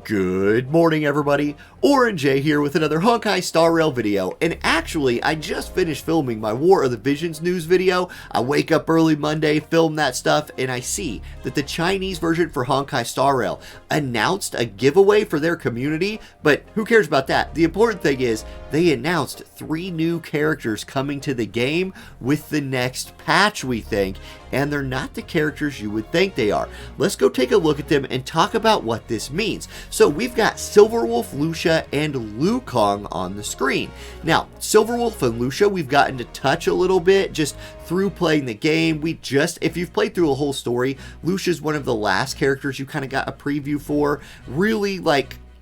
Good morning, everybody. Auronnj here with another honkaistarrail video, and actually, I just finished filming my War of the Visions news video. I wake up early Monday, film that stuff, and I see that the Chinese version for honkaistarrail announced a giveaway for their community, but who cares about that? The important thing is, they announced 3 new characters coming to the game with the next patch, we think, and they're not the characters you would think they are. Let's go take a look at them and talk about what this means. So we've got Silverwolf, Loucha, and Yukong on the screen. Now, Silverwolf and Loucha, we've gotten to touch a little bit just through playing the game. If you've played through a whole story, Luocha is one of the last characters you kind of got a preview for. Really,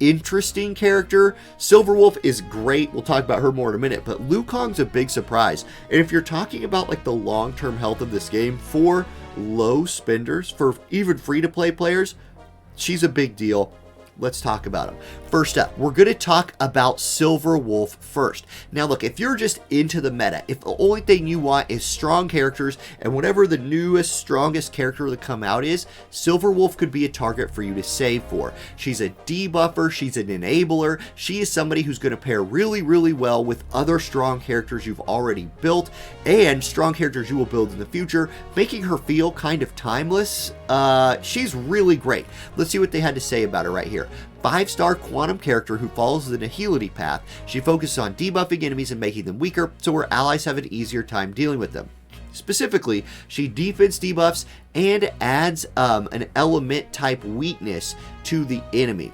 interesting character. Silverwolf is great. We'll talk about her more in a minute, but Yukong's a big surprise. And if you're talking about the long-term health of this game for low spenders, for even free-to-play players, she's a big deal. Let's talk about them. First up, we're going to talk about Silverwolf first. Now look, if you're just into the meta, if the only thing you want is strong characters and whatever the newest, strongest character to come out is, Silverwolf could be a target for you to save for. She's a debuffer, she's an enabler, she is somebody who's going to pair really, really well with other strong characters you've already built and strong characters you will build in the future, making her feel kind of timeless. She's really great. Let's see what they had to say about her right here. 5-star quantum character who follows the agility path. She focuses on debuffing enemies and making them weaker, so her allies have an easier time dealing with them. Specifically, she defense debuffs and adds an element type weakness to the enemy.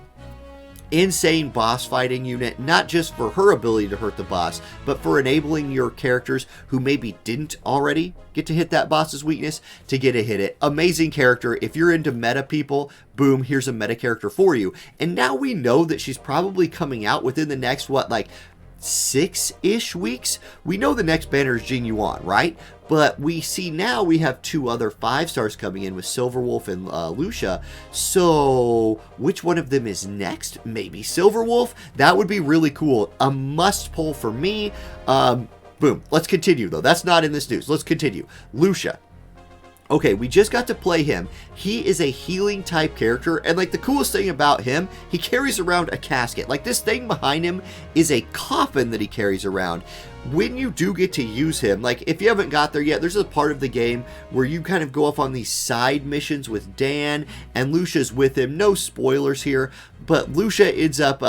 Insane boss fighting unit, not just for her ability to hurt the boss, but for enabling your characters who maybe didn't already get to hit that boss's weakness to get to hit it. Amazing character. If you're into meta people, boom, here's a meta character for you. And now we know that she's probably coming out within the next, 6-ish weeks? We know the next banner is Jing Yuan, right? But we see now we have 2 other 5-stars coming in with Silverwolf and Loucha. So which one of them is next? Maybe Silverwolf? That would be really cool. A must pull for me. Boom. Let's continue though. That's not in this news. Let's continue. Loucha. Okay, we just got to play him. He is a healing type character, and the coolest thing about him, he carries around a casket. This thing behind him is a coffin that he carries around. When you do get to use him, if you haven't got there yet, there's a part of the game where you kind of go off on these side missions with Dan, and Lucia's with him. No spoilers here, but Loucha ends up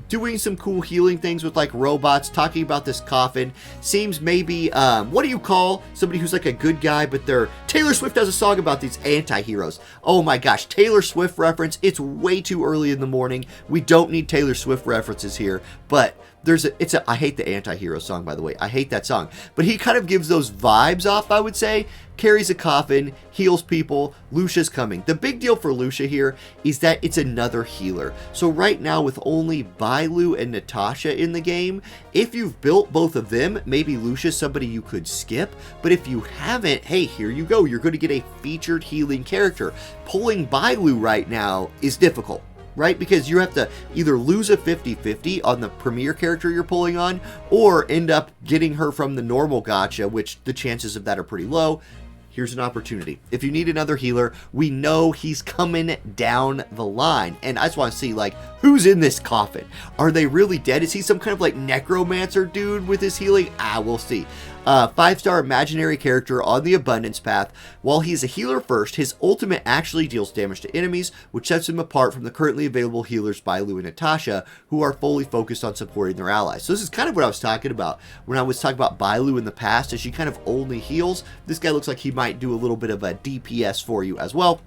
doing some cool healing things with robots, talking about this coffin. Seems maybe, what do you call somebody who's a good guy, but they're... Taylor Swift has a song about these anti-heroes. Oh my gosh, Taylor Swift reference. It's way too early in the morning. We don't need Taylor Swift references here, but I hate the anti-hero song, by the way. I hate that song. But he kind of gives those vibes off, I would say. Carries a coffin, heals people, Lucia's coming. The big deal for Loucha here is that it's another healer. So right now with only Bailu and Natasha in the game, if you've built both of them, maybe Lucia's somebody you could skip. But if you haven't, hey, here you go. You're going to get a featured healing character. Pulling Bailu right now is difficult, right? Because you have to either lose a 50-50 on the premier character you're pulling on, or end up getting her from the normal gacha, which the chances of that are pretty low. Here's an opportunity. If you need another healer, we know he's coming down the line. And I just want to see, who's in this coffin? Are they really dead? Is he some kind of, necromancer dude with his healing? We'll see. 5-star imaginary character on the abundance path. While he's a healer first, his ultimate actually deals damage to enemies, which sets him apart from the currently available healers Bailu and Natasha, who are fully focused on supporting their allies. So this is kind of what I was talking about when I was talking about Bailu in the past, as she kind of only heals. This guy looks like he might do a little bit of a DPS for you as well.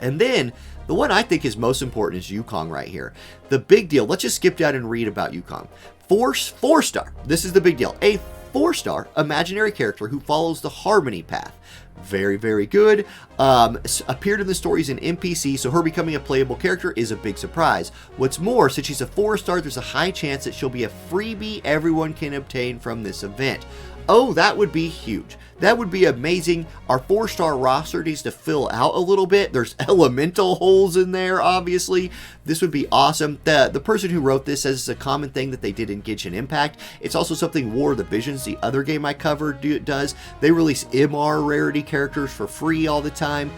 And then the one I think is most important is Yukong right here. The big deal, let's just skip down and read about Yukong. 4-star, this is the big deal. A 4-star imaginary character who follows the harmony path. Very, very good. Appeared in the story as an NPC, so her becoming a playable character is a big surprise. What's more, since she's a 4-star, there's a high chance that she'll be a freebie everyone can obtain from this event. Oh, that would be huge. That would be amazing. Our 4-star roster needs to fill out a little bit. There's elemental holes in there, obviously. This would be awesome. The person who wrote this says it's a common thing that they did in Genshin Impact. It's also something War of the Visions, the other game I covered, does. They release MR rarity characters for free all the time.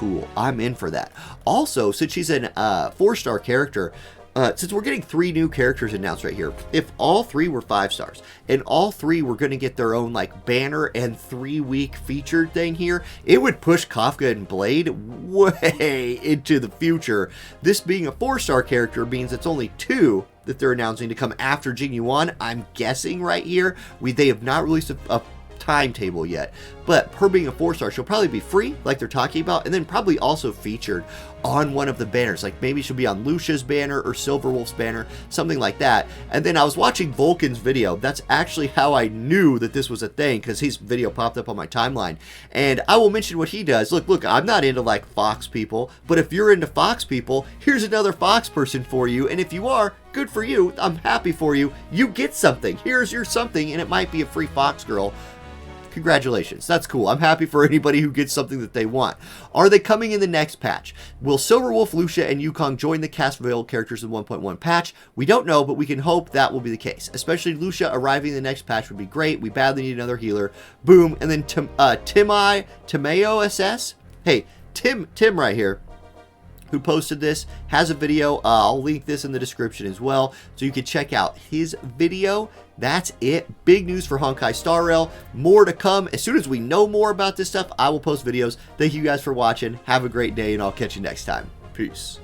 cool. I'm in for that. Also, since she's an 4-star character, since we're getting 3 new characters announced right here, if all 3 were 5 stars and all 3 were going to get their own like banner and 3-week featured thing here, it would push Kafka and Blade way into the future. This being a 4-star character means it's only 2 that they're announcing to come after Jing Yuan. I'm guessing right here. They have not released a timetable yet, but her being a 4-star, she'll probably be free like they're talking about, and then probably also featured on one of the banners, like maybe she'll be on Loucha's banner or Silverwolf's banner, something like that. And then I was watching Vulcan's video. That's actually how I knew that this was a thing, because his video popped up on my timeline, and I will mention what he does. Look, I'm not into like Fox people, but if you're into Fox people, here's another Fox person for you, and if you are, good for you. I'm happy for you. You get something. Here's your something, and it might be a free Fox girl. Congratulations. That's cool. I'm happy for anybody who gets something that they want. Are they coming in the next patch? Will Silverwolf, Loucha, and Yukong join the cast of available characters in 1.1 patch? We don't know, but we can hope that will be the case. Especially Luocha arriving in the next patch would be great. We badly need another healer. Boom. And then Timeo SS? Hey, Tim right here, who posted this, has a video. I'll link this in the description as well, so you can check out his video. That's it. Big news for honkaistarrail. More to come. As soon as we know more about this stuff, I will post videos. Thank you guys for watching. Have a great day, and I'll catch you next time. Peace.